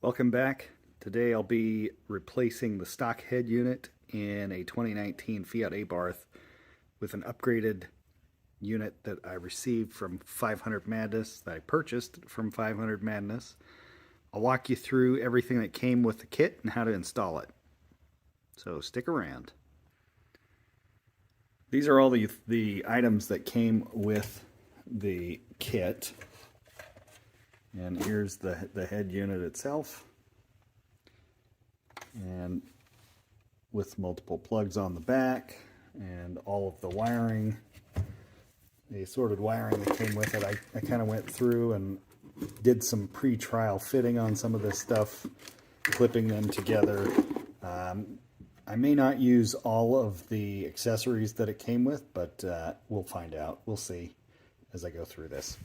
Welcome back. Today I'll be replacing the stock head unit in a 2019 Fiat Abarth with an upgraded unit that I received from 500 Madness, that I purchased from 500 Madness. I'll walk you through everything that came with the kit and how to install it. So stick around. These are all the items that came with the kit. And here's the head unit itself, and with multiple plugs on the back and all of the wiring, the assorted wiring that came with it. I kind of went through and did some pre-trial fitting on some of this stuff, clipping them together. I may not use all of the accessories that it came with, but we'll find out. We'll see as I go through this.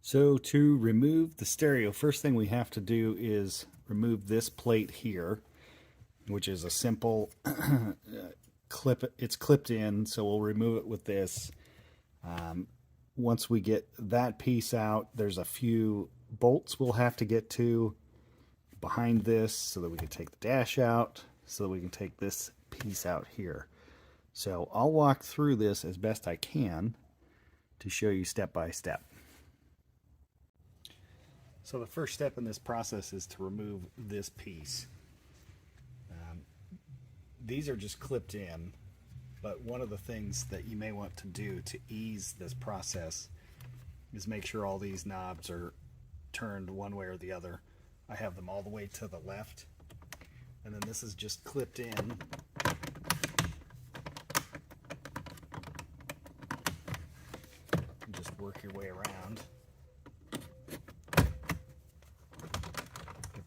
So to remove the stereo, first thing we have to do is remove this plate here, which is a simple clip. It's clipped in, so we'll remove it with this. Once we get that piece out, there's a few bolts we'll have to get to behind this so that we can take the dash out, so that we can take this piece out here. So I'll walk through this as best I can to show you step by step. So the first step in this process is to remove this piece. These are just clipped in, but one of the things that you may want to do to ease this process is make sure all these knobs are turned one way or the other. I have them all the way to the left, and then this is just clipped in. And just work your way around.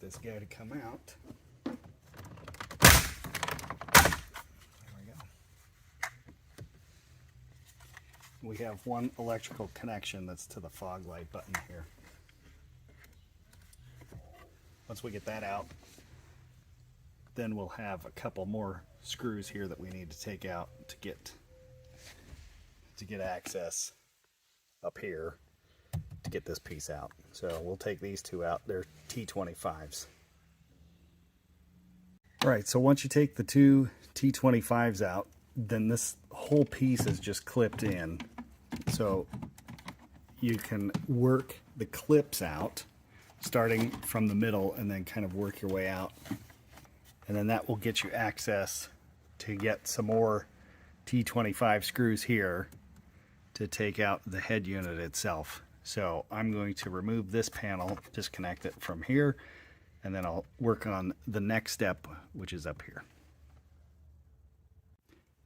This guy to come out. There we go. We have one electrical connection that's to the fog light button here. Once we get that out, then we'll have a couple more screws here that we need to take out to get access up here to get this piece out. So we'll take these two out. They're T25s. Right, so once you take the two T25s out, then this whole piece is just clipped in. So you can work the clips out, starting from the middle, and then kind of work your way out. And then that will get you access to get some more T25 screws here to take out the head unit itself. So I'm going to remove this panel, disconnect it from here, and then I'll work on the next step, which is up here.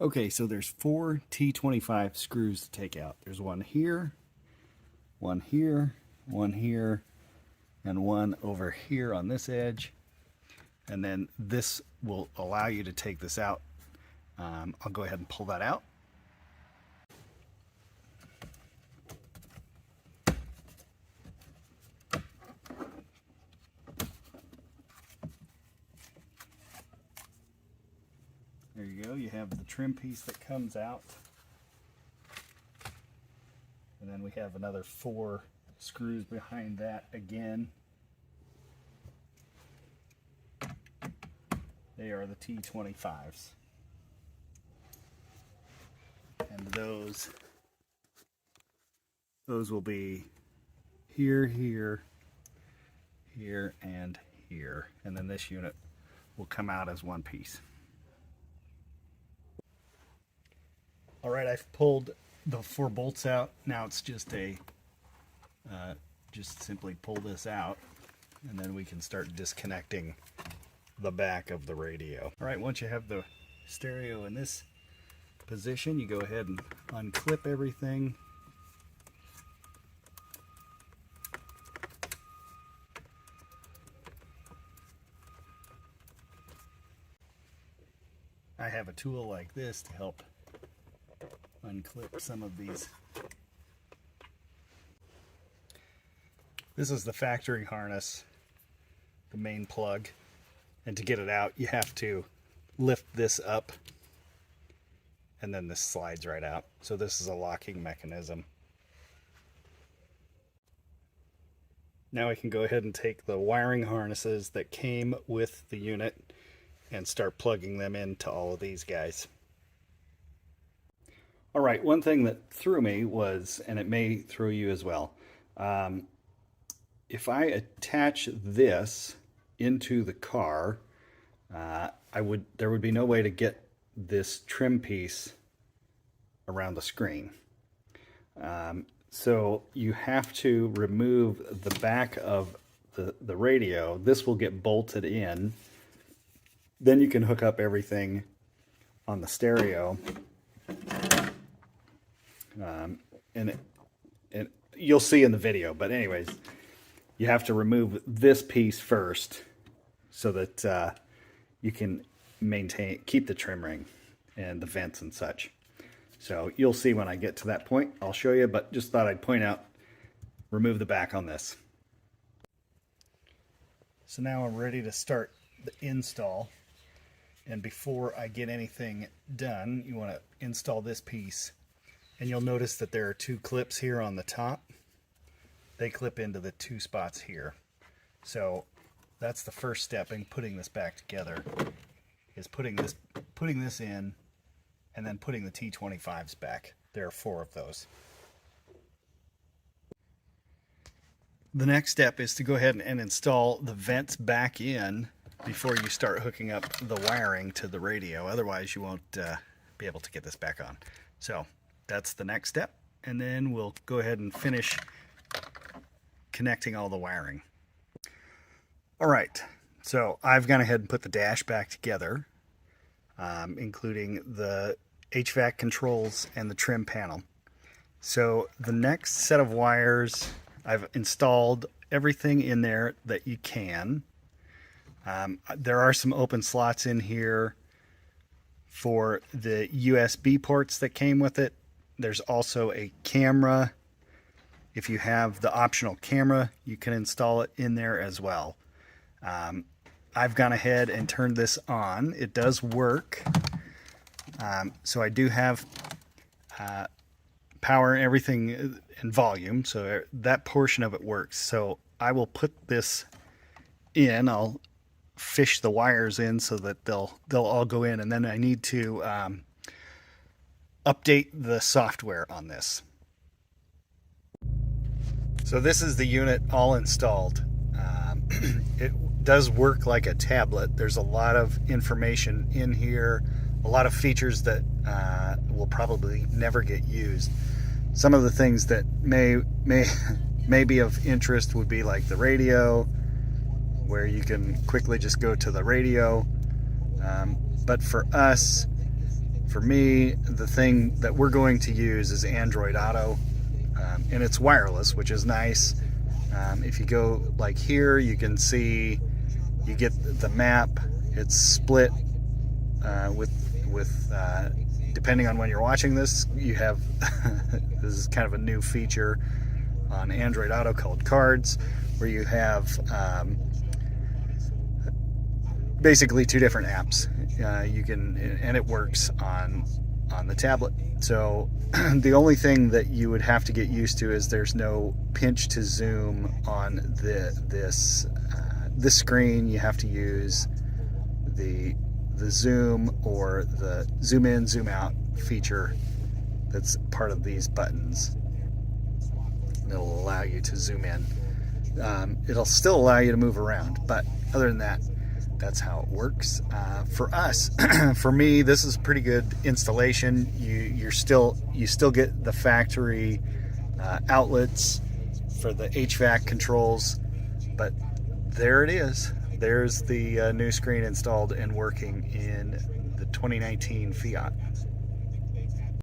Okay, so there's 4 T25 screws to take out. There's one here, one here, one here, and one over here on this edge. And then this will allow you to take this out. I'll go ahead and pull that out. There you go, you have the trim piece that comes out. And then we have another 4 screws behind that again. They are the T25s. And those will be here, here, here, and here. And then this unit will come out as one piece. All right, I've pulled the 4 bolts out. Now it's just just simply pull this out, and then we can start disconnecting the back of the radio. All right, once you have the stereo in this position, you go ahead and unclip everything. I have a tool like this to help unclip some of these. This is the factory harness, the main plug, and to get it out you have to lift this up and then this slides right out. So this is a locking mechanism. Now I can go ahead and take the wiring harnesses that came with the unit and start plugging them into all of these guys. All right, one thing that threw me was, and it may throw you as well, if I attach this into the car, there would be no way to get this trim piece around the screen. So you have to remove the back of the radio. This will get bolted in. Then you can hook up everything on the stereo. And you'll see in the video, but anyways, you have to remove this piece first so that you can keep the trim ring and the vents and such. So you'll see when I get to that point. I'll show you, but just thought I'd point out, remove the back on this. So now I'm ready to start the install. And before I get anything done, you want to install this piece. And you'll notice that there are two clips here on the top. They clip into the two spots here. So that's the first step in putting this back together, is putting this in and then putting the T25s back. There are 4 of those. The next step is to go ahead and install the vents back in before you start hooking up the wiring to the radio. Otherwise you won't be able to get this back on. So that's the next step, and then we'll go ahead and finish connecting all the wiring. All right, so I've gone ahead and put the dash back together, including the HVAC controls and the trim panel. So the next set of wires, I've installed everything in there that you can. There are some open slots in here for the USB ports that came with it. There's also a camera. If you have the optional camera, you can install it in there as well. I've gone ahead and turned this on. It does work. So I do have power and everything in volume, so that portion of it works. So I will put this in. I'll fish the wires in so that they'll all go in, and then I need to update the software on this. So this is the unit all installed. It does work like a tablet. There's a lot of information in here, a lot of features that will probably never get used. Some of the things that may be of interest would be like the radio, where you can quickly just go to the radio. But for us, for me, the thing that we're going to use is Android Auto, and it's wireless, which is nice. If you go like here, you can see, you get the map. It's split with depending on when you're watching this, you have this is kind of a new feature on Android Auto called Cards, where you have basically 2 different apps. You can, and it works on the tablet. So the only thing that you would have to get used to is there's no pinch to zoom on this screen. You have to use the zoom or the zoom in, zoom out feature that's part of these buttons. It'll allow you to zoom in. It'll still allow you to move around, but other than that, that's how it works. For us, for me, this is pretty good installation. You still get the factory outlets for the HVAC controls, but there it is. There's the new screen installed and working in the 2019 Fiat.